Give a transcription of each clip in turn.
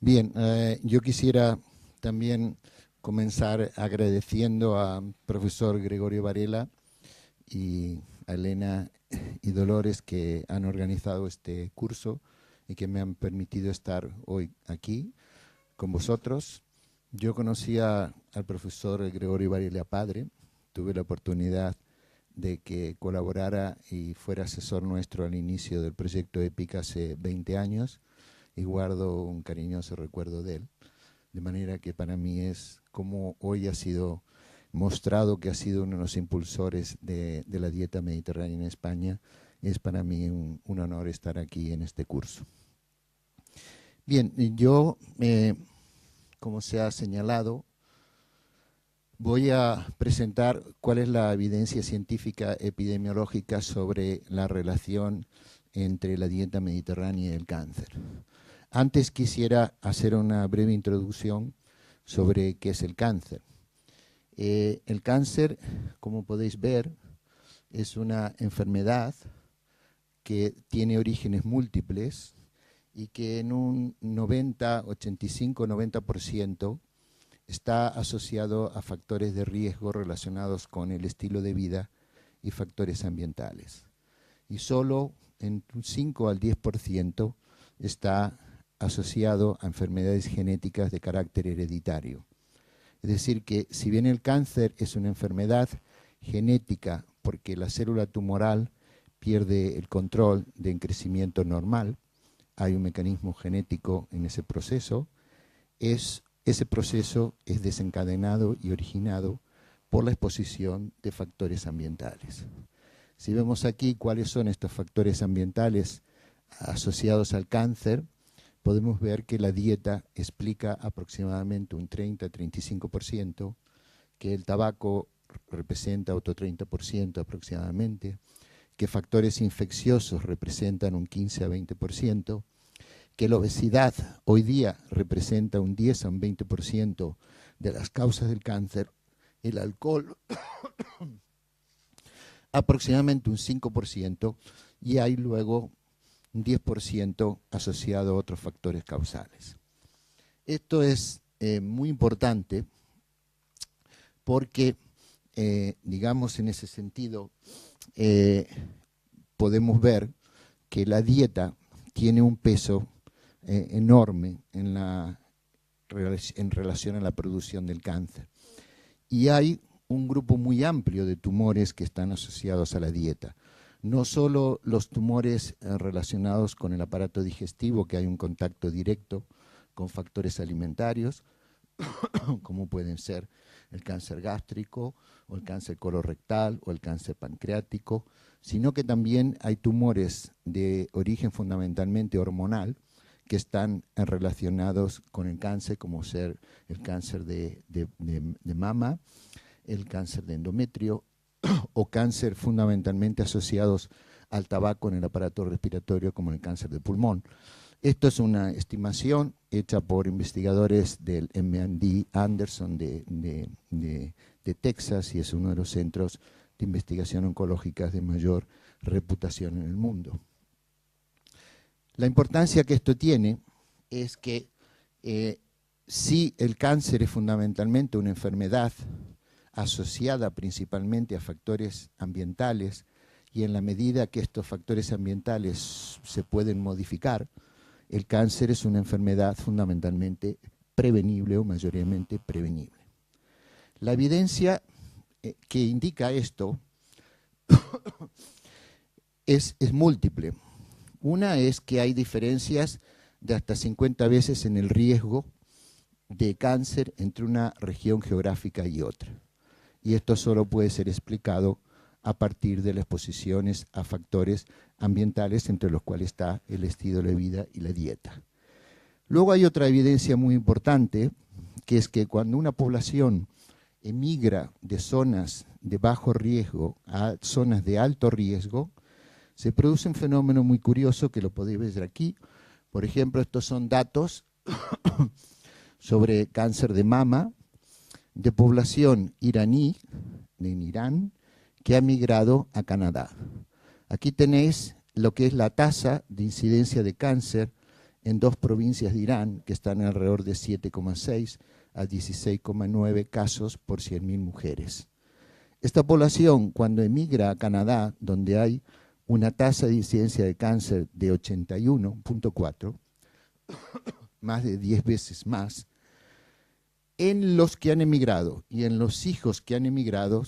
Bien, yo quisiera también comenzar agradeciendo al profesor Gregorio Varela y a Elena y Dolores que han organizado este curso y que me han permitido estar hoy aquí con vosotros. Yo conocía al profesor Gregorio Varela padre, tuve la oportunidad de que colaborara y fuera asesor nuestro al inicio del proyecto EPIC hace 20 años y guardo un cariñoso recuerdo de él. De manera que para mí es como hoy ha sido mostrado que ha sido uno de los impulsores de la dieta mediterránea en España. Es para mí un honor estar aquí en este curso. Bien, yo, como se ha señalado, voy a presentar cuál es la evidencia científica epidemiológica sobre la relación entre la dieta mediterránea y el cáncer. Antes quisiera hacer una breve introducción sobre qué es el cáncer. El cáncer, como podéis ver, es una enfermedad que tiene orígenes múltiples y que en un 90, 85, 90% está asociado a factores de riesgo relacionados con el estilo de vida y factores ambientales. Y solo en un 5 al 10% está asociado a enfermedades genéticas de carácter hereditario. Es decir, que si bien el cáncer es una enfermedad genética porque la célula tumoral pierde el control de crecimiento normal, hay un mecanismo genético en ese proceso, ese proceso es desencadenado y originado por la exposición de factores ambientales. Si vemos aquí cuáles son estos factores ambientales asociados al cáncer, podemos ver que la dieta explica aproximadamente un 30-35%, que el tabaco representa otro 30% aproximadamente, que factores infecciosos representan un 15 a 20%, que la obesidad hoy día representa un 10 a un 20% de las causas del cáncer, el alcohol aproximadamente un 5%, y hay luego un 10% asociado a otros factores causales. Esto es muy importante porque, digamos, en ese sentido, podemos ver que la dieta tiene un peso enorme en relación a la producción del cáncer. Y hay un grupo muy amplio de tumores que están asociados a la dieta. No solo los tumores relacionados con el aparato digestivo, que hay un contacto directo con factores alimentarios, como pueden ser el cáncer gástrico o el cáncer colorectal o el cáncer pancreático, sino que también hay tumores de origen fundamentalmente hormonal que están relacionados con el cáncer, como ser el cáncer de mama, el cáncer de endometrio o cáncer fundamentalmente asociados al tabaco en el aparato respiratorio, como el cáncer de pulmón. Esto es una estimación hecha por investigadores del MD Anderson de Texas, y es uno de los centros de investigación oncológicas de mayor reputación en el mundo. La importancia que esto tiene es que si el cáncer es fundamentalmente una enfermedad asociada principalmente a factores ambientales, y en la medida que estos factores ambientales se pueden modificar, el cáncer es una enfermedad fundamentalmente prevenible o mayoritariamente prevenible. La evidencia que indica esto es múltiple. Una es que hay diferencias de hasta 50 veces en el riesgo de cáncer entre una región geográfica y otra. Y esto solo puede ser explicado a partir de las exposiciones a factores ambientales, entre los cuales está el estilo de vida y la dieta. Luego hay otra evidencia muy importante, que es que cuando una población emigra de zonas de bajo riesgo a zonas de alto riesgo, se produce un fenómeno muy curioso que lo podéis ver aquí. Por ejemplo, estos son datos sobre cáncer de mama de población iraní, en Irán, que ha migrado a Canadá. Aquí tenéis lo que es la tasa de incidencia de cáncer en 2 provincias de Irán, que están alrededor de 7,6 a 16,9 casos por 100.000 mujeres. Esta población, cuando emigra a Canadá, donde hay una tasa de incidencia de cáncer de 81.4, más de 10 veces más, en los que han emigrado y en los hijos que han emigrado,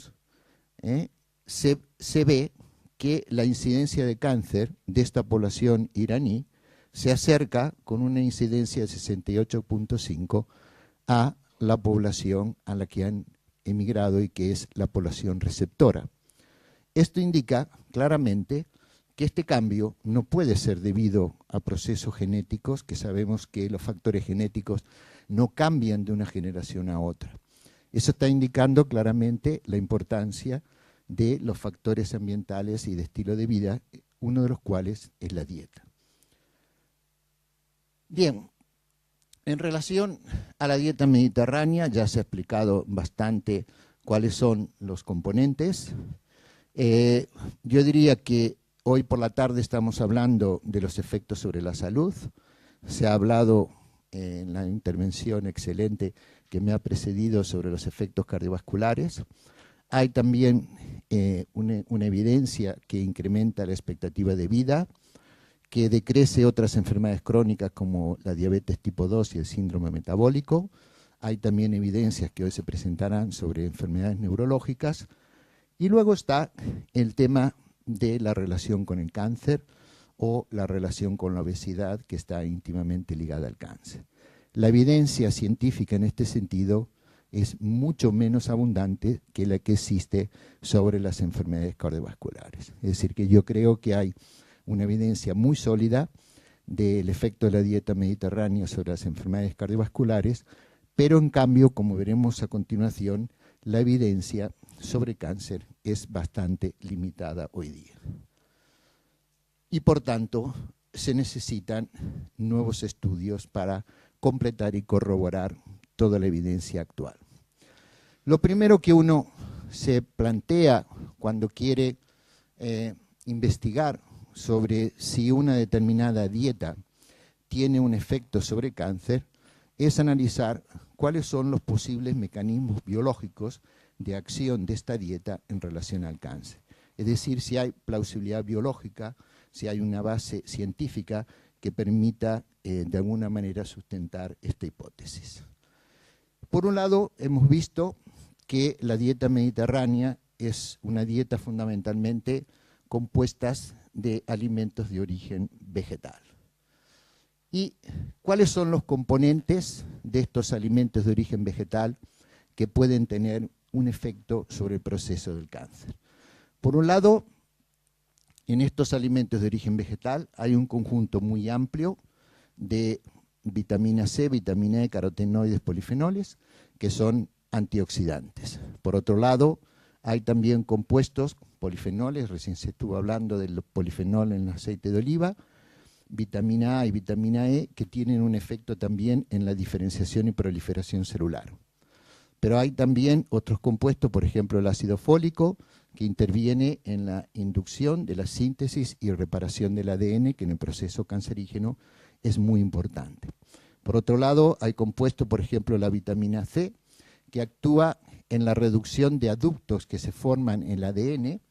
se ve que la incidencia de cáncer de esta población iraní se acerca con una incidencia de 68.5 a la población a la que han emigrado y que es la población receptora. Esto indica claramente que este cambio no puede ser debido a procesos genéticos, que sabemos que los factores genéticos no cambian de una generación a otra. Eso está indicando claramente la importancia de los factores ambientales y de estilo de vida, uno de los cuales es la dieta. Bien, en relación a la dieta mediterránea, ya se ha explicado bastante cuáles son los componentes. Yo diría que hoy por la tarde estamos hablando de los efectos sobre la salud. Se ha hablado en la intervención excelente que me ha precedido sobre los efectos cardiovasculares. Hay también una evidencia que incrementa la expectativa de vida, que decrece otras enfermedades crónicas como la diabetes tipo 2 y el síndrome metabólico. Hay también evidencias que hoy se presentarán sobre enfermedades neurológicas. Y luego está el tema de la relación con el cáncer o la relación con la obesidad, que está íntimamente ligada al cáncer. La evidencia científica en este sentido es mucho menos abundante que la que existe sobre las enfermedades cardiovasculares. Es decir, que yo creo que hay una evidencia muy sólida del efecto de la dieta mediterránea sobre las enfermedades cardiovasculares, pero en cambio, como veremos a continuación, la evidencia sobre cáncer es bastante limitada hoy día. Y por tanto, se necesitan nuevos estudios para completar y corroborar toda la evidencia actual. Lo primero que uno se plantea cuando quiere investigar sobre si una determinada dieta tiene un efecto sobre el cáncer es analizar cuáles son los posibles mecanismos biológicos de acción de esta dieta en relación al cáncer. Es decir, si hay plausibilidad biológica, si hay una base científica que permita de alguna manera sustentar esta hipótesis. Por un lado, hemos visto que la dieta mediterránea es una dieta fundamentalmente compuesta de alimentos de origen vegetal. ¿Y cuáles son los componentes de estos alimentos de origen vegetal que pueden tener un efecto sobre el proceso del cáncer? Por un lado, en estos alimentos de origen vegetal hay un conjunto muy amplio de vitamina C, vitamina E, carotenoides, polifenoles, que son antioxidantes. Por otro lado, hay también compuestos polifenoles, recién se estuvo hablando del polifenol en el aceite de oliva, vitamina A y vitamina E, que tienen un efecto también en la diferenciación y proliferación celular. Pero hay también otros compuestos, por ejemplo el ácido fólico, que interviene en la inducción de la síntesis y reparación del ADN, que en el proceso cancerígeno es muy importante. Por otro lado, hay compuestos, por ejemplo la vitamina C, que actúa en la reducción de aductos que se forman en el ADN,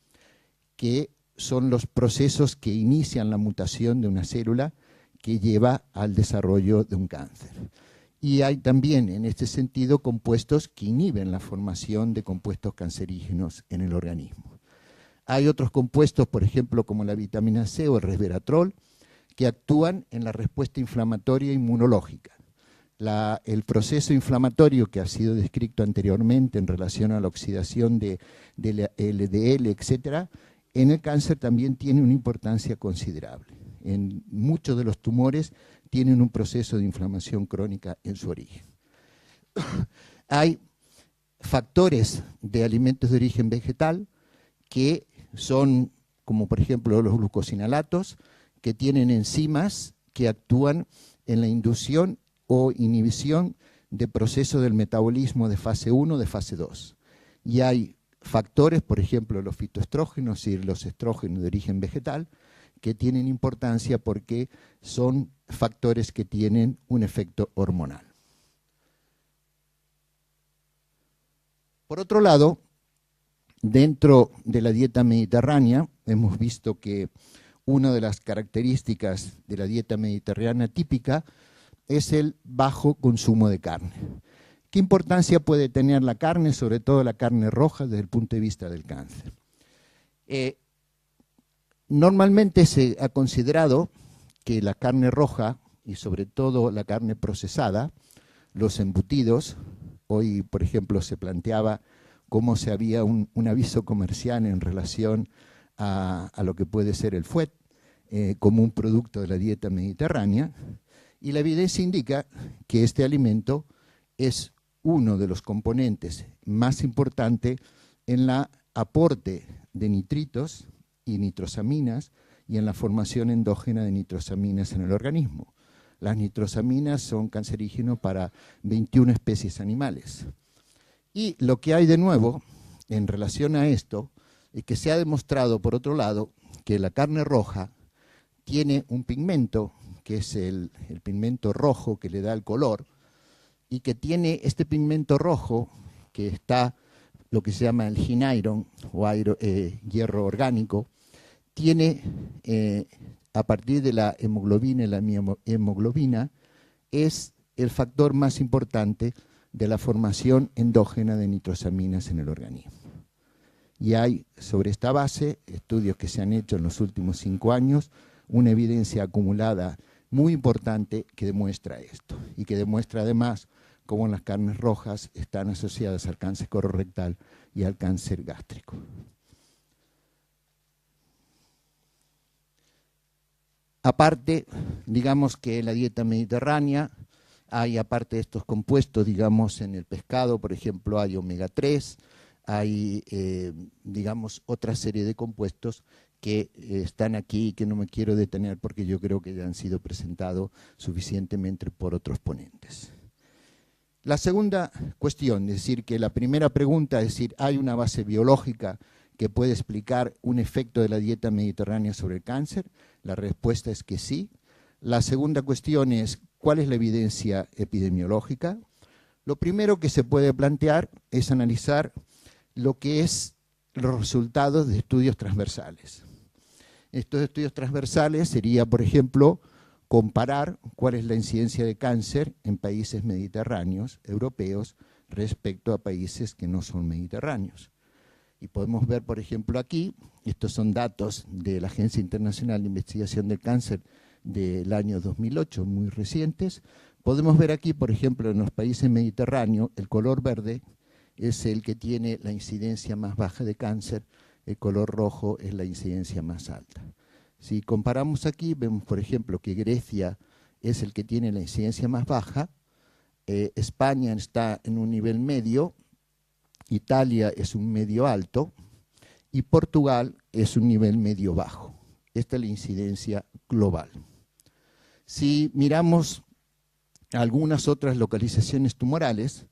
que son los procesos que inician la mutación de una célula que lleva al desarrollo de un cáncer. Y hay también, en este sentido, compuestos que inhiben la formación de compuestos cancerígenos en el organismo. Hay otros compuestos, por ejemplo, como la vitamina C o el resveratrol, que actúan en la respuesta inflamatoria inmunológica. El proceso inflamatorio que ha sido descrito anteriormente en relación a la oxidación de LDL, etcétera, en el cáncer también tiene una importancia considerable. En muchos de los tumores tienen un proceso de inflamación crónica en su origen. Hay factores de alimentos de origen vegetal que son, como por ejemplo los glucosinalatos, que tienen enzimas que actúan en la inducción o inhibición de procesos del metabolismo de fase 1 de fase 2. Y hay factores, por ejemplo los fitoestrógenos y los estrógenos de origen vegetal, que tienen importancia porque son factores que tienen un efecto hormonal. Por otro lado, dentro de la dieta mediterránea, hemos visto que una de las características de la dieta mediterránea típica es el bajo consumo de carne. ¿Qué importancia puede tener la carne, sobre todo la carne roja, desde el punto de vista del cáncer? Normalmente se ha considerado que la carne roja, y sobre todo la carne procesada, los embutidos, hoy, por ejemplo, se planteaba cómo se había un aviso comercial en relación a lo que puede ser el fuet, como un producto de la dieta mediterránea, y la evidencia indica que este alimento es uno de los componentes más importantes en el aporte de nitritos y nitrosaminas y en la formación endógena de nitrosaminas en el organismo. Las nitrosaminas son cancerígenos para 21 especies animales. Y lo que hay de nuevo en relación a esto es que se ha demostrado, por otro lado, que la carne roja tiene un pigmento, que es el pigmento rojo que le da el color, y que tiene este pigmento rojo, que está lo que se llama el ginairon, o hierro orgánico, tiene, a partir de la hemoglobina y la hemoglobina, es el factor más importante de la formación endógena de nitrosaminas en el organismo. Y hay, sobre esta base, estudios que se han hecho en los últimos 5 años, una evidencia acumulada muy importante que demuestra esto, y que demuestra además cómo las carnes rojas están asociadas al cáncer colorectal y al cáncer gástrico. Aparte, digamos que en la dieta mediterránea hay, aparte de estos compuestos, digamos, en el pescado, por ejemplo, hay omega 3, hay, digamos, otra serie de compuestos que están aquí y que no me quiero detener porque yo creo que ya han sido presentados suficientemente por otros ponentes. La segunda cuestión, es decir, que la primera pregunta, es decir, ¿hay una base biológica que puede explicar un efecto de la dieta mediterránea sobre el cáncer? La respuesta es que sí. La segunda cuestión es, ¿cuál es la evidencia epidemiológica? Lo primero que se puede plantear es analizar lo que es los resultados de estudios transversales. Estos estudios transversales sería, por ejemplo, comparar cuál es la incidencia de cáncer en países mediterráneos, europeos, respecto a países que no son mediterráneos. Y podemos ver, por ejemplo, aquí, estos son datos de la Agencia Internacional de Investigación del Cáncer del año 2008, muy recientes. Podemos ver aquí, por ejemplo, en los países mediterráneos, el color verde es el que tiene la incidencia más baja de cáncer, el color rojo es la incidencia más alta. Si comparamos aquí, vemos, por ejemplo, que Grecia es el que tiene la incidencia más baja, España está en un nivel medio, Italia es un medio alto y Portugal es un nivel medio bajo. Esta es la incidencia global. Si miramos algunas otras localizaciones tumorales,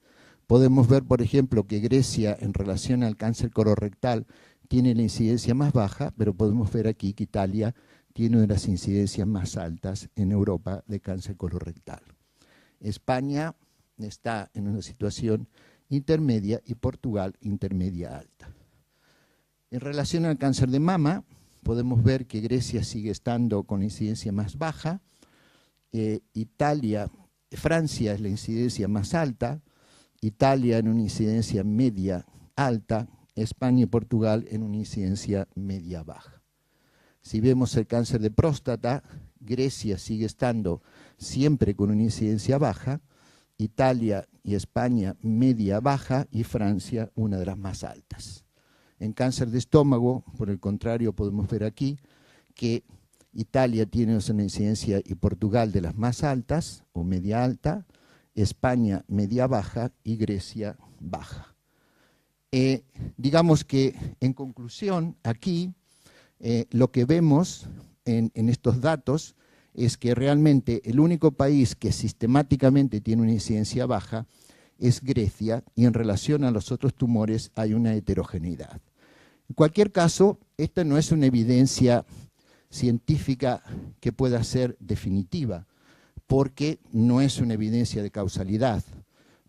podemos ver, por ejemplo, que Grecia en relación al cáncer colorectal tiene la incidencia más baja, pero podemos ver aquí que Italia tiene una de las incidencias más altas en Europa de cáncer colorectal. España está en una situación intermedia y Portugal intermedia alta. En relación al cáncer de mama, podemos ver que Grecia sigue estando con la incidencia más baja, Francia es la incidencia más alta, Italia en una incidencia media alta, España y Portugal en una incidencia media baja. Si vemos el cáncer de próstata, Grecia sigue estando siempre con una incidencia baja, Italia y España media baja y Francia una de las más altas. En cáncer de estómago, por el contrario, podemos ver aquí que Italia tiene una incidencia y Portugal de las más altas o media alta, España media baja y Grecia baja. Digamos que en conclusión aquí lo que vemos en estos datos es que realmente el único país que sistemáticamente tiene una incidencia baja es Grecia y en relación a los otros tumores hay una heterogeneidad. En cualquier caso, esta no es una evidencia científica que pueda ser definitiva, porque no es una evidencia de causalidad,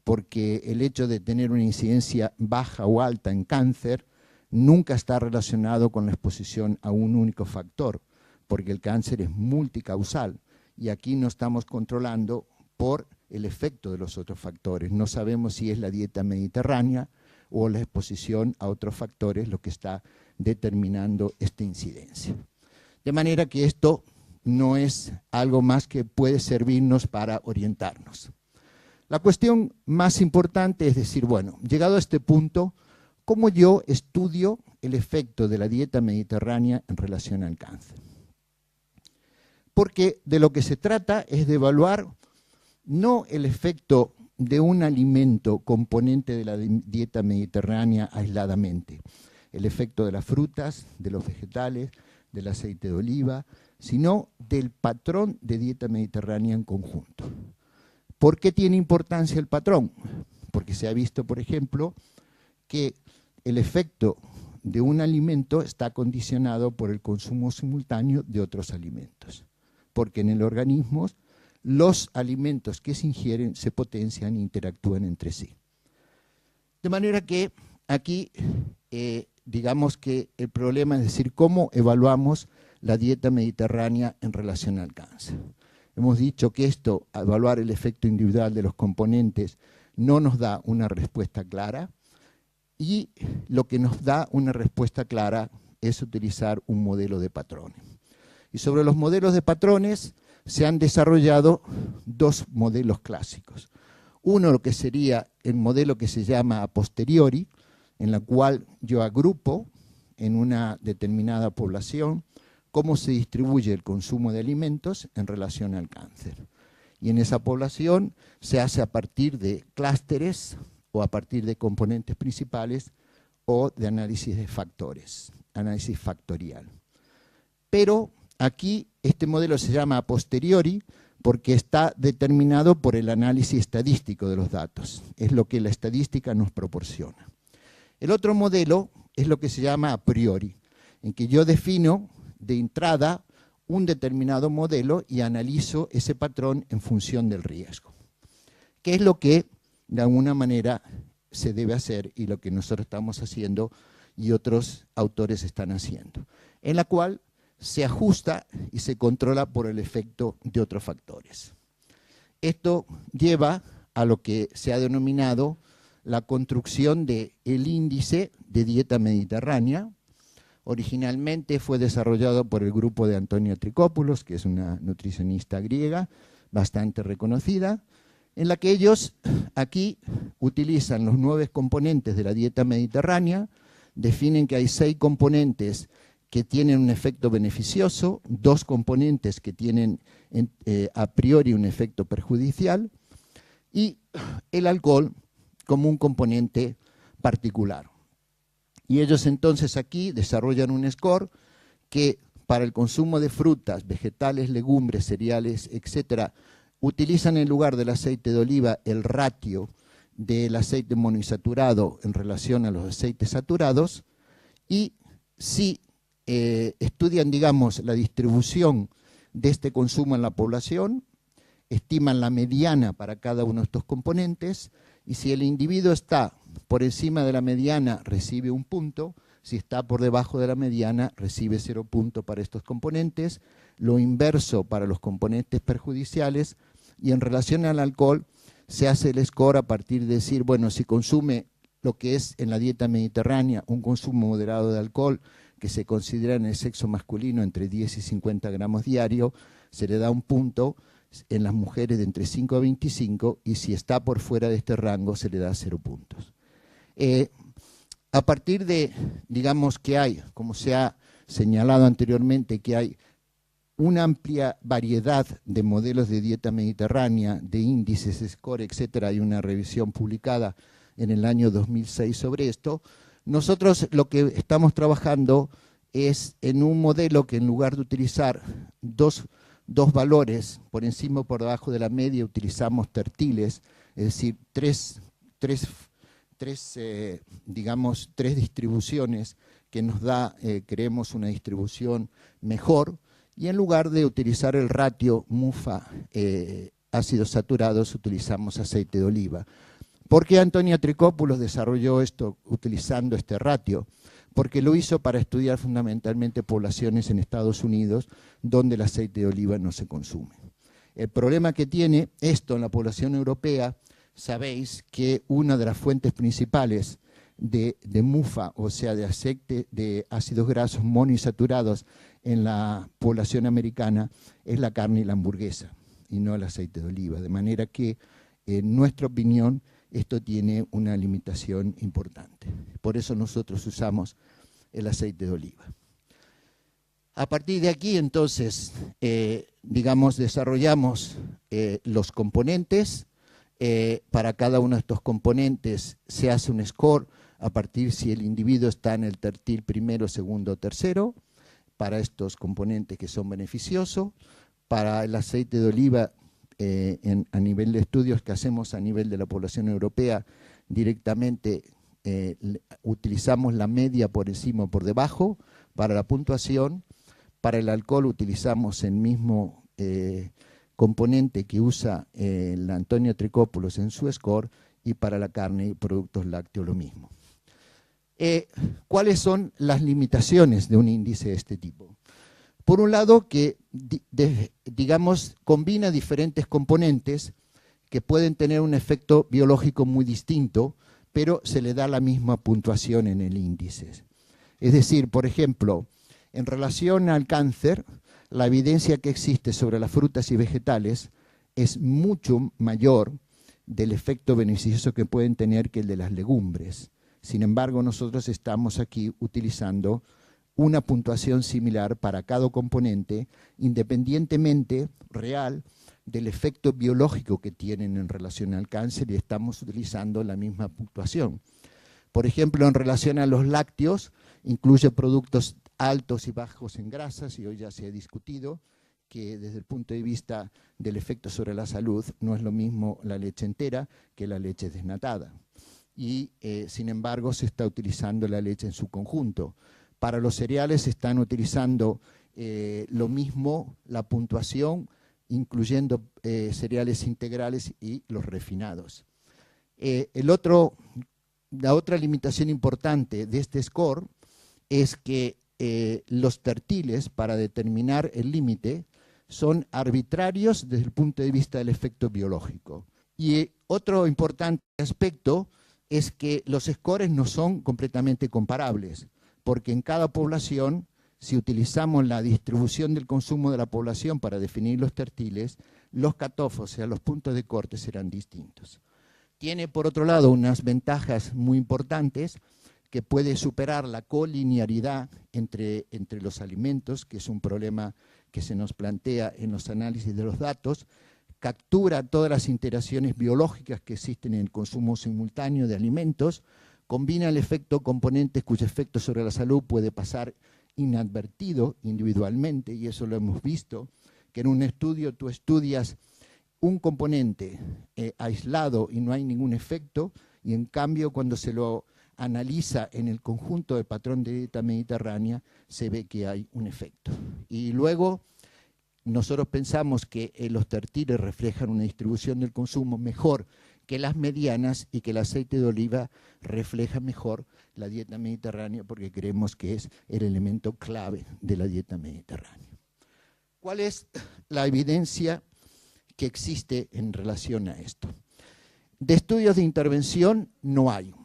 porque el hecho de tener una incidencia baja o alta en cáncer nunca está relacionado con la exposición a un único factor, porque el cáncer es multicausal y aquí no estamos controlando por el efecto de los otros factores. No sabemos si es la dieta mediterránea o la exposición a otros factores lo que está determinando esta incidencia. De manera que esto no es algo más que puede servirnos para orientarnos. La cuestión más importante es decir, bueno, llegado a este punto, ¿cómo yo estudio el efecto de la dieta mediterránea en relación al cáncer? Porque de lo que se trata es de evaluar no el efecto de un alimento componente de la dieta mediterránea aisladamente, el efecto de las frutas, de los vegetales, del aceite de oliva, sino del patrón de dieta mediterránea en conjunto. ¿Por qué tiene importancia el patrón? Porque se ha visto, por ejemplo, que el efecto de un alimento está condicionado por el consumo simultáneo de otros alimentos, porque en el organismo los alimentos que se ingieren se potencian e interactúan entre sí. De manera que aquí, digamos que el problema es decir, ¿cómo evaluamos la dieta mediterránea en relación al cáncer? Hemos dicho que esto, evaluar el efecto individual de los componentes, no nos da una respuesta clara y lo que nos da una respuesta clara es utilizar un modelo de patrones. Y sobre los modelos de patrones se han desarrollado dos modelos clásicos. Uno, lo que sería el modelo que se llama a posteriori, en la cual yo agrupo en una determinada población cómo se distribuye el consumo de alimentos en relación al cáncer. Y en esa población se hace a partir de clústeres o a partir de componentes principales o de análisis de factores, análisis factorial. Pero aquí este modelo se llama a posteriori porque está determinado por el análisis estadístico de los datos. Es lo que la estadística nos proporciona. El otro modelo es lo que se llama a priori, en que yo defino de entrada un determinado modelo y analizo ese patrón en función del riesgo. ¿Qué es lo que de alguna manera se debe hacer y lo que nosotros estamos haciendo y otros autores están haciendo? En la cual se ajusta y se controla por el efecto de otros factores. Esto lleva a lo que se ha denominado la construcción del índice de dieta mediterránea. Originalmente fue desarrollado por el grupo de Antonia Trikopoulos, que es una nutricionista griega bastante reconocida, en la que ellos aquí utilizan los 9 componentes de la dieta mediterránea, definen que hay 6 componentes que tienen un efecto beneficioso, 2 componentes que tienen a priori un efecto perjudicial y el alcohol como un componente particular. Y ellos entonces aquí desarrollan un score que para el consumo de frutas, vegetales, legumbres, cereales, etcétera, utilizan en lugar del aceite de oliva el ratio del aceite monoinsaturado en relación a los aceites saturados y si estudian, digamos, la distribución de este consumo en la población, estiman la mediana para cada uno de estos componentes y si el individuo está por encima de la mediana recibe 1 punto, si está por debajo de la mediana recibe 0 puntos para estos componentes, lo inverso para los componentes perjudiciales y en relación al alcohol se hace el score a partir de decir, bueno, si consume lo que es en la dieta mediterránea un consumo moderado de alcohol que se considera en el sexo masculino entre 10 y 50 gramos diario, se le da 1 punto, en las mujeres de entre 5 a 25 y si está por fuera de este rango se le da 0 puntos. A partir de, digamos que hay, como se ha señalado anteriormente, que hay una amplia variedad de modelos de dieta mediterránea, de índices, score, etcétera, hay una revisión publicada en el año 2006 sobre esto. Nosotros lo que estamos trabajando es en un modelo que en lugar de utilizar dos valores por encima o por debajo de la media, utilizamos tertiles, es decir, tres distribuciones que nos da, creemos, una distribución mejor y en lugar de utilizar el ratio MUFA ácidos saturados, utilizamos aceite de oliva. ¿Por qué Antonio Tricopoulos desarrolló esto utilizando este ratio? Porque lo hizo para estudiar fundamentalmente poblaciones en Estados Unidos donde el aceite de oliva no se consume. El problema que tiene esto en la población europea, sabéis que una de las fuentes principales de MUFA, o sea, de aceite de ácidos grasos monoinsaturados en la población americana, es la carne y la hamburguesa, y no el aceite de oliva. De manera que, en nuestra opinión, esto tiene una limitación importante. Por eso nosotros usamos el aceite de oliva. A partir de aquí, entonces, digamos, desarrollamos los componentes. Para cada uno de estos componentes se hace un score a partir si el individuo está en el tertil primero, segundo o tercero, para estos componentes que son beneficiosos. Para el aceite de oliva, a nivel de estudios que hacemos a nivel de la población europea, directamente utilizamos la media por encima o por debajo para la puntuación. Para el alcohol utilizamos el mismo componente que usa el Antonio Tricopoulos en su score, y para la carne y productos lácteos lo mismo. ¿Cuáles son las limitaciones de un índice de este tipo? Por un lado, que digamos combina diferentes componentes que pueden tener un efecto biológico muy distinto, pero se le da la misma puntuación en el índice. Es decir, por ejemplo, en relación al cáncer, la evidencia que existe sobre las frutas y vegetales es mucho mayor del efecto beneficioso que pueden tener que el de las legumbres. Sin embargo, nosotros estamos aquí utilizando una puntuación similar para cada componente, independientemente real del efecto biológico que tienen en relación al cáncer, y estamos utilizando la misma puntuación. Por ejemplo, en relación a los lácteos, incluye productos altos y bajos en grasas, y hoy ya se ha discutido que desde el punto de vista del efecto sobre la salud no es lo mismo la leche entera que la leche desnatada. Y sin embargo se está utilizando la leche en su conjunto. Para los cereales se están utilizando lo mismo, la puntuación, incluyendo cereales integrales y los refinados. La otra limitación importante de este score es que los tertiles, para determinar el límite, son arbitrarios desde el punto de vista del efecto biológico. Y otro importante aspecto es que los scores no son completamente comparables, porque en cada población, si utilizamos la distribución del consumo de la población para definir los tertiles, los cutoffs, o sea, los puntos de corte, serán distintos. Tiene, por otro lado, unas ventajas muy importantes, que puede superar la colinearidad entre los alimentos, que es un problema que se nos plantea en los análisis de los datos, captura todas las interacciones biológicas que existen en el consumo simultáneo de alimentos, combina el efecto componentes cuyo efecto sobre la salud puede pasar inadvertido individualmente, y eso lo hemos visto, que en un estudio tú estudias un componente aislado y no hay ningún efecto, y en cambio cuando se lo analiza en el conjunto del patrón de dieta mediterránea, se ve que hay un efecto. Y luego nosotros pensamos que los tertiles reflejan una distribución del consumo mejor que las medianas, y que el aceite de oliva refleja mejor la dieta mediterránea, porque creemos que es el elemento clave de la dieta mediterránea. ¿Cuál es la evidencia que existe en relación a esto? De estudios de intervención no hay,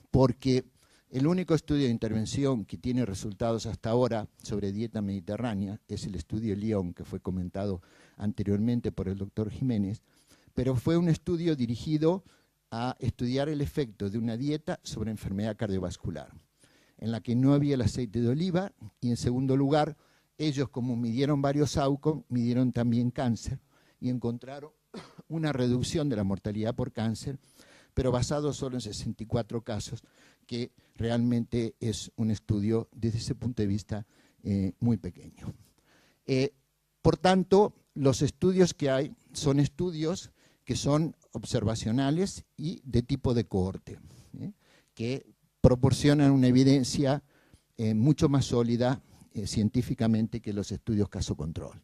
porque el único estudio de intervención que tiene resultados hasta ahora sobre dieta mediterránea es el estudio Lyon, que fue comentado anteriormente por el doctor Jiménez, pero fue un estudio dirigido a estudiar el efecto de una dieta sobre enfermedad cardiovascular, en la que no había el aceite de oliva, y en segundo lugar, ellos, como midieron varios outcomes, midieron también cáncer, y encontraron una reducción de la mortalidad por cáncer, pero basado solo en 64 casos, que realmente es un estudio desde ese punto de vista muy pequeño. Por tanto, los estudios que hay son estudios que son observacionales y de tipo de cohorte, que proporcionan una evidencia mucho más sólida científicamente que los estudios caso control.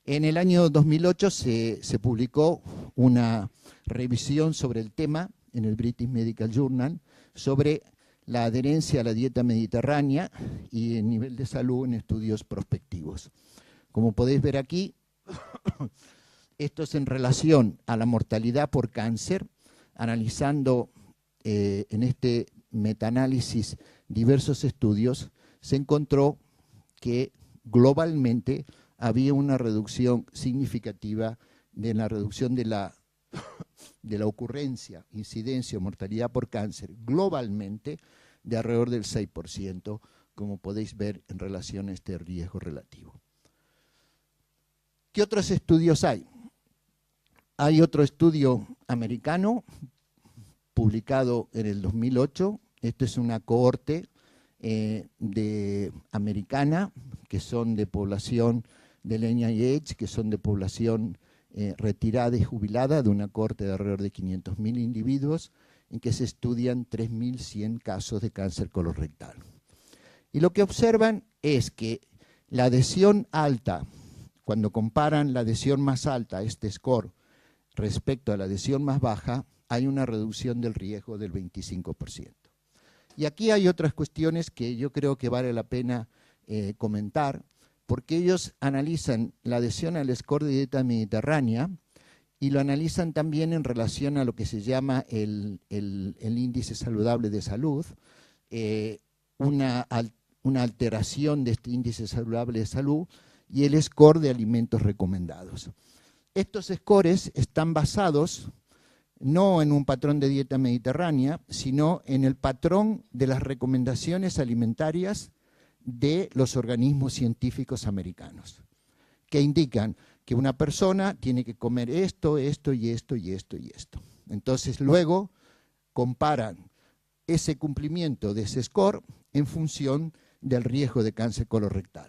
En el año 2008 se publicó una revisión sobre el tema en el British Medical Journal sobre la adherencia a la dieta mediterránea y el nivel de salud en estudios prospectivos. Como podéis ver aquí, esto es en relación a la mortalidad por cáncer, analizando en este metaanálisis diversos estudios, se encontró que globalmente había una reducción significativa de la reducción de la ocurrencia, incidencia o mortalidad por cáncer globalmente de alrededor del 6%, como podéis ver en relación a este riesgo relativo. ¿Qué otros estudios hay? Hay otro estudio americano publicado en el 2008. Esto es una cohorte americana, que son de población del NIH, que son de población retirada y jubilada, de una cohorte de alrededor de 500.000 individuos, en que se estudian 3.100 casos de cáncer colorectal. Y lo que observan es que la adhesión alta, cuando comparan la adhesión más alta, este score, respecto a la adhesión más baja, hay una reducción del riesgo del 25%. Y aquí hay otras cuestiones que yo creo que vale la pena comentar, porque ellos analizan la adhesión al score de dieta mediterránea y lo analizan también en relación a lo que se llama el índice saludable de salud, una alteración de este índice saludable de salud y el score de alimentos recomendados. Estos scores están basados no en un patrón de dieta mediterránea, sino en el patrón de las recomendaciones alimentarias de los organismos científicos americanos, que indican que una persona tiene que comer esto, esto y esto y esto y esto. Entonces luego comparan ese cumplimiento de ese score en función del riesgo de cáncer colorectal.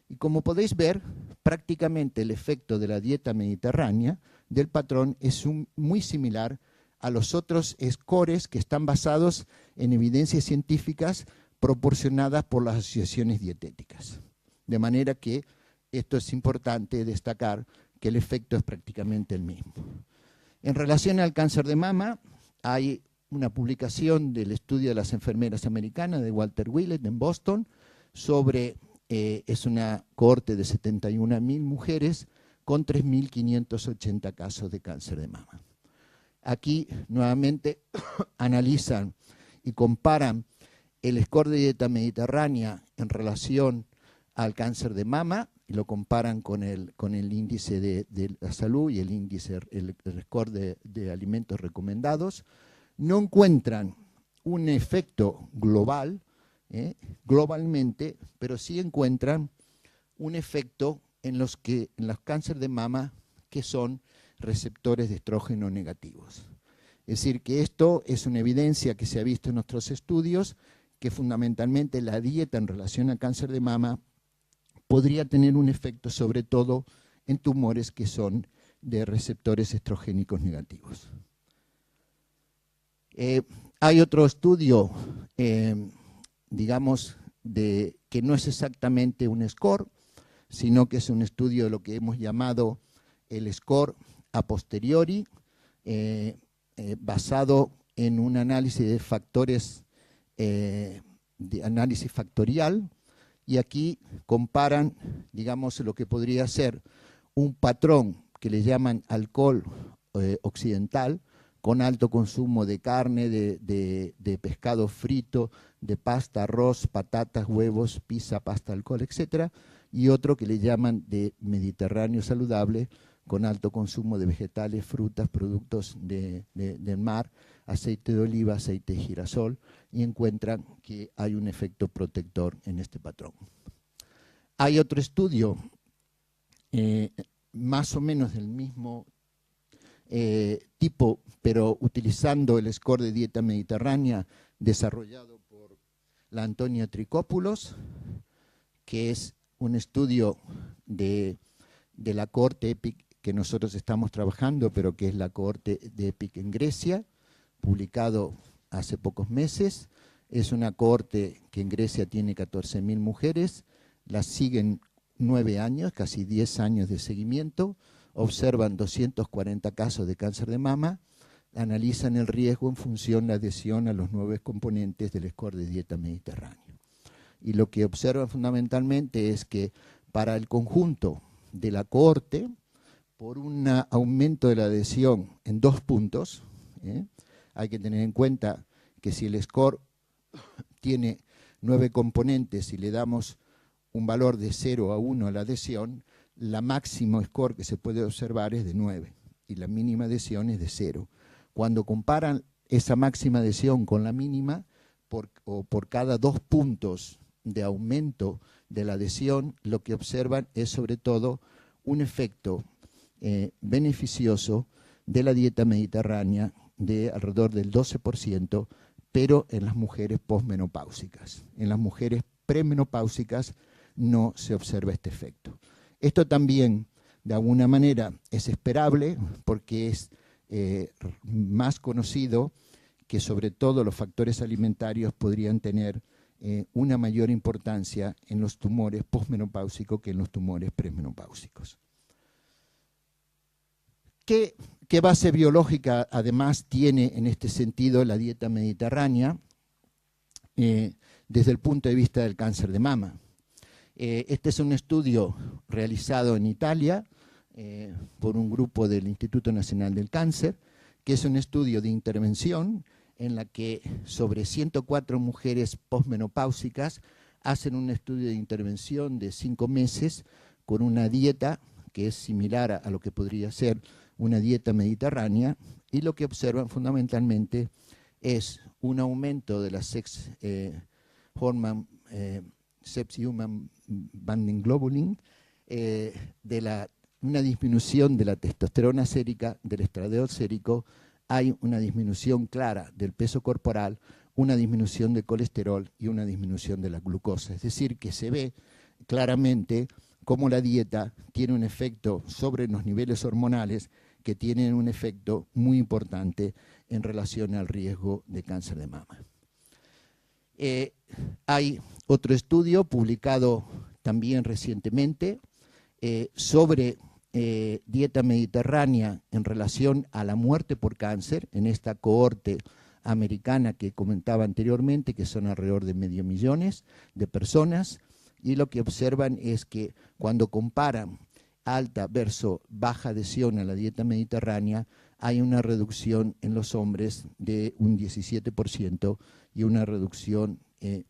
Y como podéis ver, prácticamente el efecto de la dieta mediterránea del patrón es muy similar a los otros scores que están basados en evidencias científicas proporcionadas por las asociaciones dietéticas. De manera que esto es importante destacar que el efecto es prácticamente el mismo. En relación al cáncer de mama, hay una publicación del estudio de las enfermeras americanas de Walter Willett en Boston sobre, es una cohorte de 71.000 mujeres con 3.580 casos de cáncer de mama. Aquí nuevamente analizan y comparan el score de dieta mediterránea en relación al cáncer de mama y lo comparan con el índice de la salud y el score de alimentos recomendados. No encuentran un efecto global, globalmente, pero sí encuentran un efecto en los cánceres de mama que son receptores de estrógeno negativos. Es decir, que esto es una evidencia que se ha visto en nuestros estudios, que fundamentalmente la dieta en relación al cáncer de mama podría tener un efecto sobre todo en tumores que son de receptores estrogénicos negativos. Hay otro estudio, digamos, que no es exactamente un score, sino que es un estudio de lo que hemos llamado el score a posteriori, basado en un análisis de factores, de análisis factorial, y aquí comparan, digamos, lo que podría ser un patrón que le llaman alcohol occidental, con alto consumo de carne, de pescado frito, de pasta, arroz, patatas, huevos, pizza, pasta, alcohol, etc. Y otro que le llaman de mediterráneo saludable, con alto consumo de vegetales, frutas, productos del mar, aceite de oliva, aceite de girasol, y encuentran que hay un efecto protector en este patrón. Hay otro estudio, más o menos del mismo tipo, pero utilizando el score de dieta mediterránea desarrollado por la Antonia Tricópulos, que es un estudio de la cohorte EPIC que nosotros estamos trabajando, pero que es la cohorte de EPIC en Grecia, publicado hace pocos meses. Es una cohorte que en Grecia tiene 14.000 mujeres, las siguen 9 años, casi 10 años de seguimiento, observan 240 casos de cáncer de mama, analizan el riesgo en función de la adhesión a los 9 componentes del score de dieta mediterránea. Y lo que observan fundamentalmente es que para el conjunto de la cohorte, por un aumento de la adhesión en 2 puntos, hay que tener en cuenta que si el score tiene 9 componentes y le damos un valor de 0 a 1 a la adhesión, la máximo score que se puede observar es de 9 y la mínima adhesión es de 0. Cuando comparan esa máxima adhesión con la mínima, por cada 2 puntos de aumento de la adhesión, lo que observan es sobre todo un efecto beneficioso de la dieta mediterránea de alrededor del 12%, pero en las mujeres posmenopáusicas. En las mujeres premenopáusicas no se observa este efecto. Esto también, de alguna manera, es esperable porque es más conocido que sobre todo los factores alimentarios podrían tener una mayor importancia en los tumores posmenopáusicos que en los tumores premenopáusicos. ¿Qué base biológica además tiene en este sentido la dieta mediterránea desde el punto de vista del cáncer de mama? Este es un estudio realizado en Italia por un grupo del Instituto Nacional del Cáncer, que es un estudio de intervención en la que sobre 104 mujeres posmenopáusicas hacen un estudio de intervención de 5 meses con una dieta que es similar a lo que podría ser una dieta mediterránea, y lo que observan fundamentalmente es un aumento de la sex hormone, sex human binding globulin, una disminución de la testosterona sérica, del estradiol sérico, hay una disminución clara del peso corporal, una disminución de colesterol y una disminución de la glucosa. Es decir, que se ve claramente cómo la dieta tiene un efecto sobre los niveles hormonales que tienen un efecto muy importante en relación al riesgo de cáncer de mama. Hay otro estudio publicado también recientemente sobre dieta mediterránea en relación a la muerte por cáncer en esta cohorte americana que comentaba anteriormente, que son alrededor de 500.000 de personas, y lo que observan es que cuando comparan alta versus baja adhesión a la dieta mediterránea, hay una reducción en los hombres de un 17% y una reducción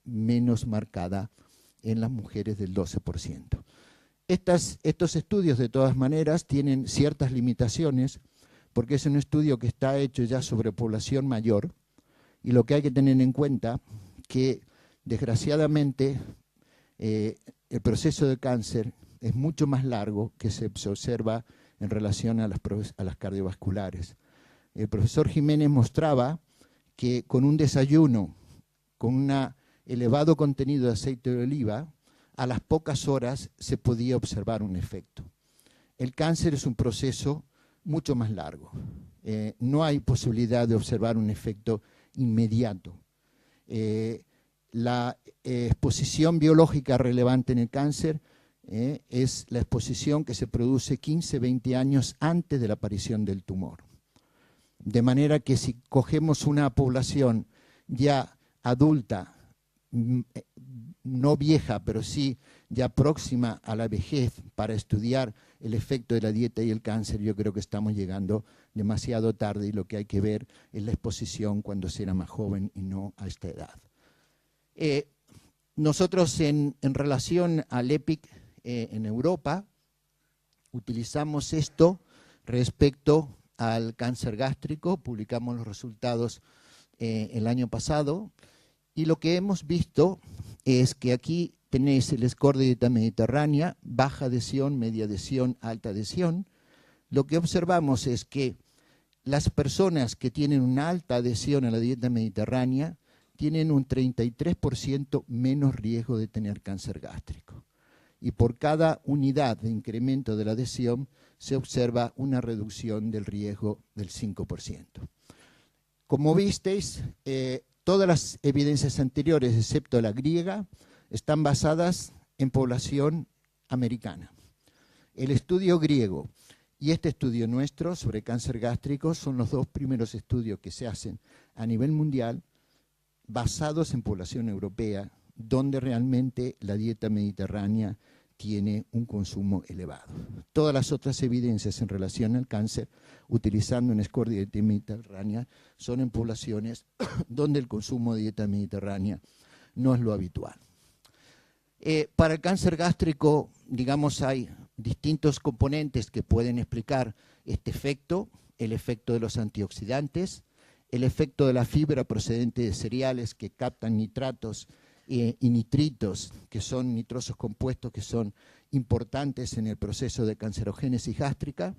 menos marcada en las mujeres del 12%. Estos estudios, de todas maneras, tienen ciertas limitaciones porque es un estudio que está hecho ya sobre población mayor, y lo que hay que tener en cuenta que, desgraciadamente, el proceso de cáncer es mucho más largo que se observa en relación a las cardiovasculares. El profesor Jiménez mostraba que con un desayuno, con un elevado contenido de aceite de oliva, a las pocas horas se podía observar un efecto. El cáncer es un proceso mucho más largo. No hay posibilidad de observar un efecto inmediato. La exposición biológica relevante en el cáncer es la exposición que se produce 15, 20 años antes de la aparición del tumor. De manera que si cogemos una población ya adulta, no vieja, pero sí ya próxima a la vejez para estudiar el efecto de la dieta y el cáncer, yo creo que estamos llegando demasiado tarde, y lo que hay que ver es la exposición cuando se era más joven y no a esta edad. Nosotros en relación al EPIC en Europa utilizamos esto respecto al cáncer gástrico, publicamos los resultados el año pasado, y lo que hemos visto es que aquí tenéis el score de dieta mediterránea, baja adhesión, media adhesión, alta adhesión. Lo que observamos es que las personas que tienen una alta adhesión a la dieta mediterránea tienen un 33% menos riesgo de tener cáncer gástrico. Y por cada unidad de incremento de la adhesión se observa una reducción del riesgo del 5%. Como visteis, todas las evidencias anteriores, excepto la griega, están basadas en población americana. El estudio griego y este estudio nuestro sobre cáncer gástrico son los dos primeros estudios que se hacen a nivel mundial basados en población europea, donde realmente la dieta mediterránea tiene un consumo elevado. Todas las otras evidencias en relación al cáncer, utilizando un score de dieta mediterránea, son en poblaciones donde el consumo de dieta mediterránea no es lo habitual. Para el cáncer gástrico, digamos, hay distintos componentes que pueden explicar este efecto: el efecto de los antioxidantes, el efecto de la fibra procedente de cereales que captan nitratos y nitritos, que son nitrosos compuestos que son importantes en el proceso de cancerogénesis gástrica.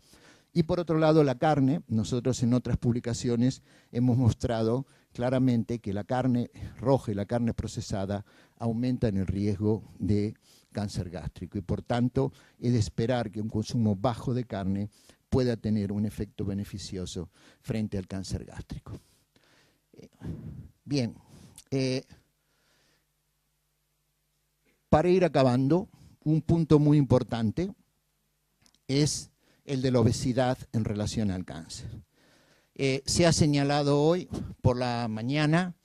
Y por otro lado, la carne. Nosotros en otras publicaciones hemos mostrado claramente que la carne roja y la carne procesada aumentan el riesgo de cáncer gástrico y por tanto es de esperar que un consumo bajo de carne pueda tener un efecto beneficioso frente al cáncer gástrico. Bien, para ir acabando, un punto muy importante es el de la obesidad en relación al cáncer. Se ha señalado hoy por la mañana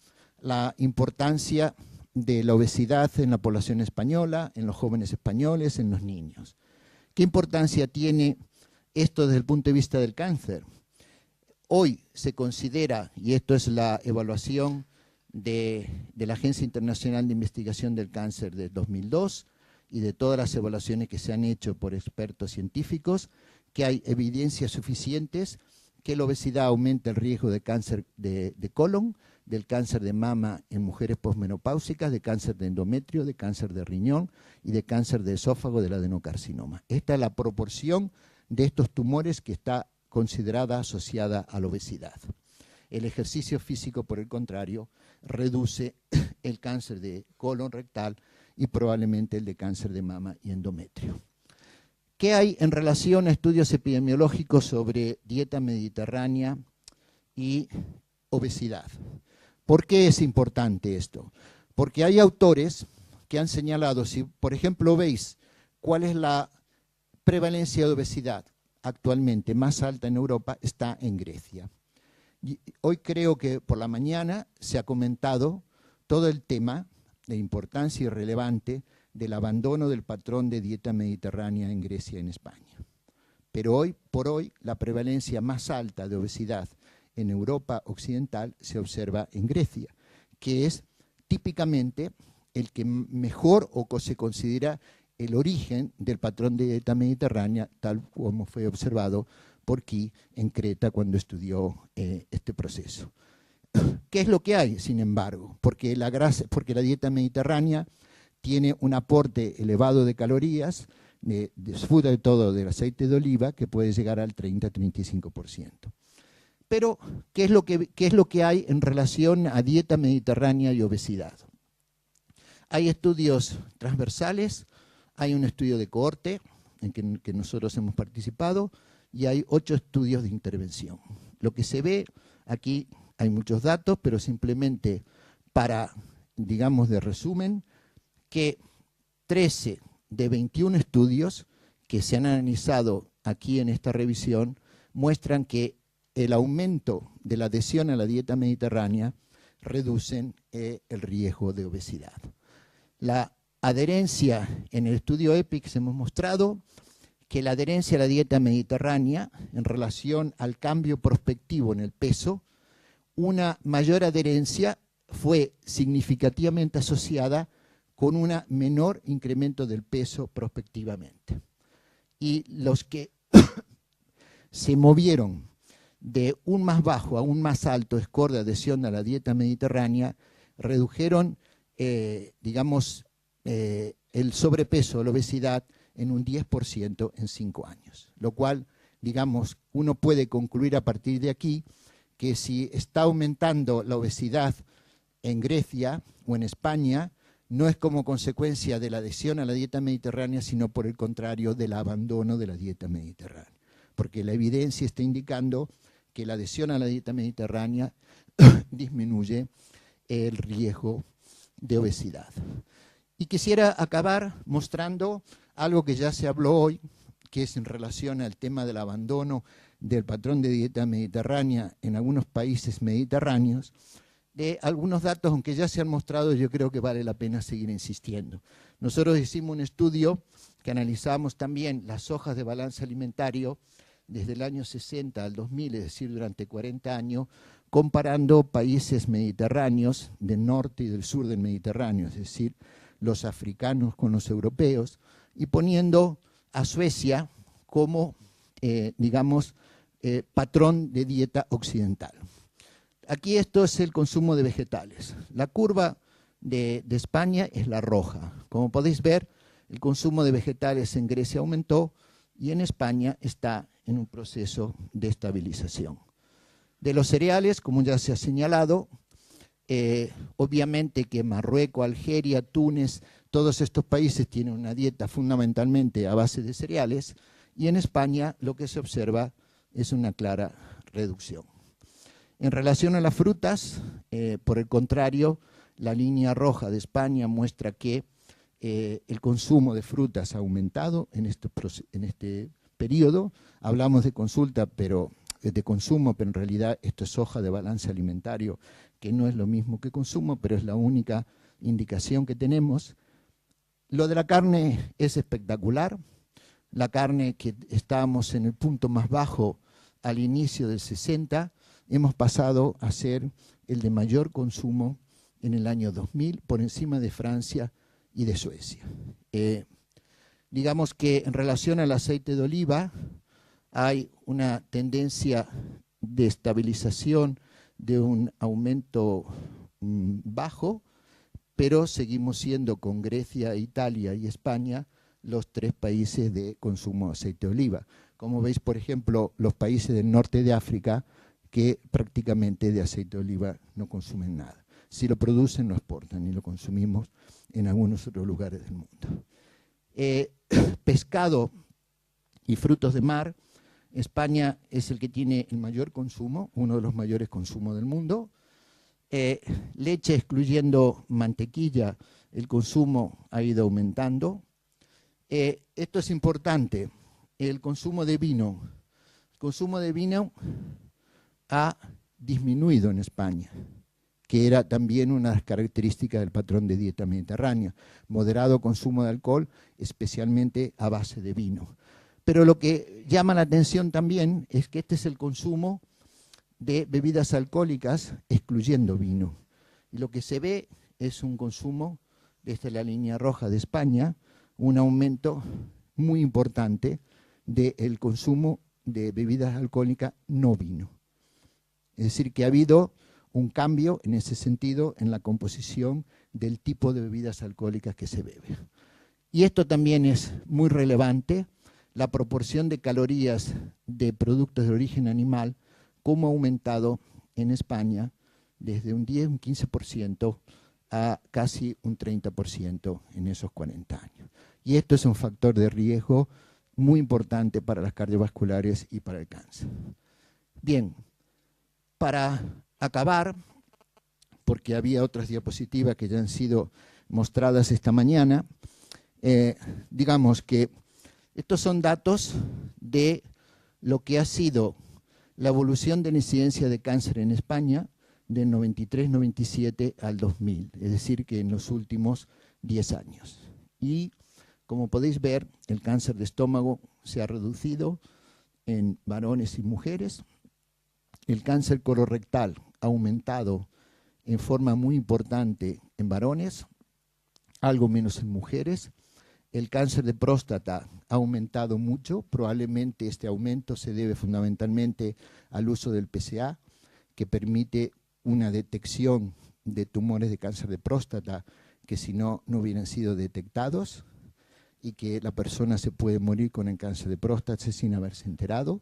la importancia de la obesidad en la población española, en los jóvenes españoles, en los niños. ¿Qué importancia tiene esto desde el punto de vista del cáncer? Hoy se considera, y esto es la evaluación de la Agencia Internacional de Investigación del Cáncer de 2002 y de todas las evaluaciones que se han hecho por expertos científicos, que hay evidencias suficientes que la obesidad aumenta el riesgo de cáncer de colon, del cáncer de mama en mujeres posmenopáusicas, de cáncer de endometrio, de cáncer de riñón y de cáncer de esófago, del adenocarcinoma. Esta es la proporción de estos tumores que está considerada asociada a la obesidad. El ejercicio físico, por el contrario, reduce el cáncer de colon rectal y probablemente el de cáncer de mama y endometrio. ¿Qué hay en relación a estudios epidemiológicos sobre dieta mediterránea y obesidad? ¿Por qué es importante esto? Porque hay autores que han señalado, si por ejemplo veis cuál es la prevalencia de obesidad actualmente más alta en Europa, está en Grecia. Y hoy creo que por la mañana se ha comentado todo el tema de importancia y relevante del abandono del patrón de dieta mediterránea en Grecia y en España. Pero hoy por hoy la prevalencia más alta de obesidad en Europa occidental se observa en Grecia, que es típicamente el que mejor o se considera el origen del patrón de dieta mediterránea, tal como fue observado por Key en Creta cuando estudió este proceso. ¿Qué es lo que hay, sin embargo? Porque la dieta mediterránea tiene un aporte elevado de calorías, sobre todo del aceite de oliva, que puede llegar al 30-35%. Pero, ¿qué es lo que hay en relación a dieta mediterránea y obesidad? Hay estudios transversales, hay un estudio de cohorte en que nosotros hemos participado y hay 8 estudios de intervención. Lo que se ve aquí, hay muchos datos, pero simplemente para, digamos, de resumen, que 13 de 21 estudios que se han analizado aquí en esta revisión muestran que el aumento de la adhesión a la dieta mediterránea reducen el riesgo de obesidad. La adherencia en el estudio EPICS hemos mostrado que la adherencia a la dieta mediterránea en relación al cambio prospectivo en el peso, una mayor adherencia fue significativamente asociada con un menor incremento del peso prospectivamente. Y los que se movieron de un más bajo a un más alto score de adhesión a la dieta mediterránea redujeron, digamos, el sobrepeso, la obesidad, en un 10% en 5 años. Lo cual, digamos, uno puede concluir a partir de aquí que si está aumentando la obesidad en Grecia o en España, no es como consecuencia de la adhesión a la dieta mediterránea, sino por el contrario del abandono de la dieta mediterránea. Porque la evidencia está indicando que la adhesión a la dieta mediterránea disminuye el riesgo de obesidad. Y quisiera acabar mostrando algo que ya se habló hoy, que es en relación al tema del abandono del patrón de dieta mediterránea en algunos países mediterráneos, de algunos datos, aunque ya se han mostrado, yo creo que vale la pena seguir insistiendo. Nosotros hicimos un estudio que analizamos también las hojas de balance alimentario desde el año 60 al 2000, es decir, durante 40 años, comparando países mediterráneos del norte y del sur del Mediterráneo, es decir, los africanos con los europeos, y poniendo a Suecia como, patrón de dieta occidental. Aquí esto es el consumo de vegetales. La curva de España es la roja. Como podéis ver, el consumo de vegetales en Grecia aumentó y en España está en un proceso de estabilización. De los cereales, como ya se ha señalado, obviamente que Marruecos, Algeria, Túnez, todos estos países tienen una dieta fundamentalmente a base de cereales y en España lo que se observa es una clara reducción. En relación a las frutas, por el contrario, la línea roja de España muestra que el consumo de frutas ha aumentado en este periodo. Hablamos de consumo, pero en realidad esto es hoja de balance alimentario, que no es lo mismo que consumo, pero es la única indicación que tenemos. Lo de la carne es espectacular. La carne que estábamos en el punto más bajo al inicio del 60, hemos pasado a ser el de mayor consumo en el año 2000, por encima de Francia y de Suecia. Digamos que en relación al aceite de oliva hay una tendencia de estabilización, de un aumento bajo, pero seguimos siendo con Grecia, Italia y España los 3 países de consumo de aceite de oliva. Como veis, por ejemplo, los países del norte de África, que prácticamente de aceite de oliva no consumen nada. Si lo producen, lo exportan y lo consumimos en algunos otros lugares del mundo. Pescado y frutos de mar, España es el que tiene el mayor consumo, uno de los mayores consumos del mundo. Leche, excluyendo mantequilla, el consumo ha ido aumentando. Esto es importante, el consumo de vino. El consumo de vino ha disminuido en España, que era también una de las características del patrón de dieta mediterránea. Moderado consumo de alcohol, especialmente a base de vino. Pero lo que llama la atención también es que este es el consumo de bebidas alcohólicas, excluyendo vino. Y lo que se ve es un consumo, desde la línea roja de España, un aumento muy importante del consumo de bebidas alcohólicas no vino. Es decir, que ha habido un cambio en ese sentido en la composición del tipo de bebidas alcohólicas que se bebe. Y esto también es muy relevante, la proporción de calorías de productos de origen animal, cómo ha aumentado en España desde un 10, un 15% a casi un 30% en esos 40 años. Y esto es un factor de riesgo muy importante para las cardiovasculares y para el cáncer. Bien, para acabar, porque había otras diapositivas que ya han sido mostradas esta mañana, digamos que estos son datos de lo que ha sido la evolución de la incidencia de cáncer en España del 93-97 al 2000, es decir, que en los últimos 10 años. Y como podéis ver, el cáncer de estómago se ha reducido en varones y mujeres. El cáncer colorectal ha aumentado en forma muy importante en varones, algo menos en mujeres. El cáncer de próstata ha aumentado mucho, probablemente este aumento se debe fundamentalmente al uso del PSA, que permite una detección de tumores de cáncer de próstata que si no, no hubieran sido detectados y que la persona se puede morir con el cáncer de próstata sin haberse enterado.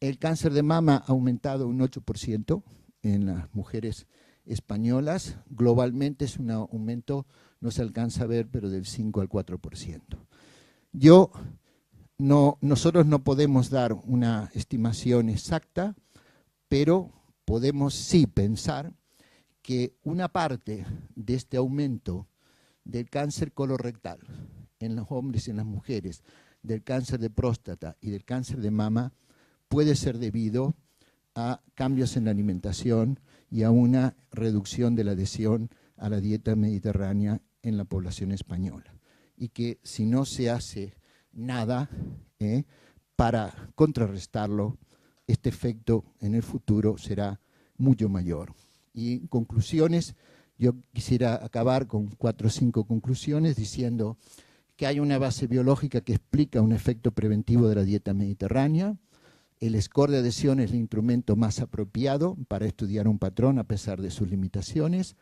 El cáncer de mama ha aumentado un 8% en las mujeres españolas. Globalmente es un aumento, no se alcanza a ver, pero del 5 al 4%. Nosotros no podemos dar una estimación exacta, pero podemos sí pensar que una parte de este aumento del cáncer colorectal en los hombres y en las mujeres, del cáncer de próstata y del cáncer de mama puede ser debido a cambios en la alimentación y a una reducción de la adhesión a la dieta mediterránea en la población española. Y que si no se hace nada para contrarrestarlo, este efecto en el futuro será mucho mayor. Y en conclusiones, yo quisiera acabar con 4 o 5 conclusiones diciendo que hay una base biológica que explica un efecto preventivo de la dieta mediterránea. El score de adhesión es el instrumento más apropiado para estudiar un patrón a pesar de sus limitaciones.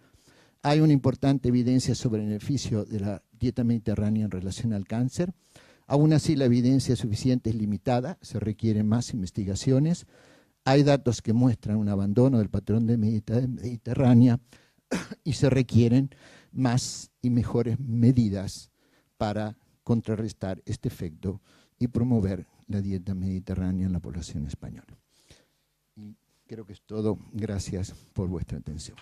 Hay una importante evidencia sobre el beneficio de la dieta mediterránea en relación al cáncer. Aún así, la evidencia suficiente es limitada, se requieren más investigaciones. Hay datos que muestran un abandono del patrón de dieta mediterránea y se requieren más y mejores medidas para contrarrestar este efecto y promover la dieta mediterránea en la población española. Y creo que es todo. Gracias por vuestra atención.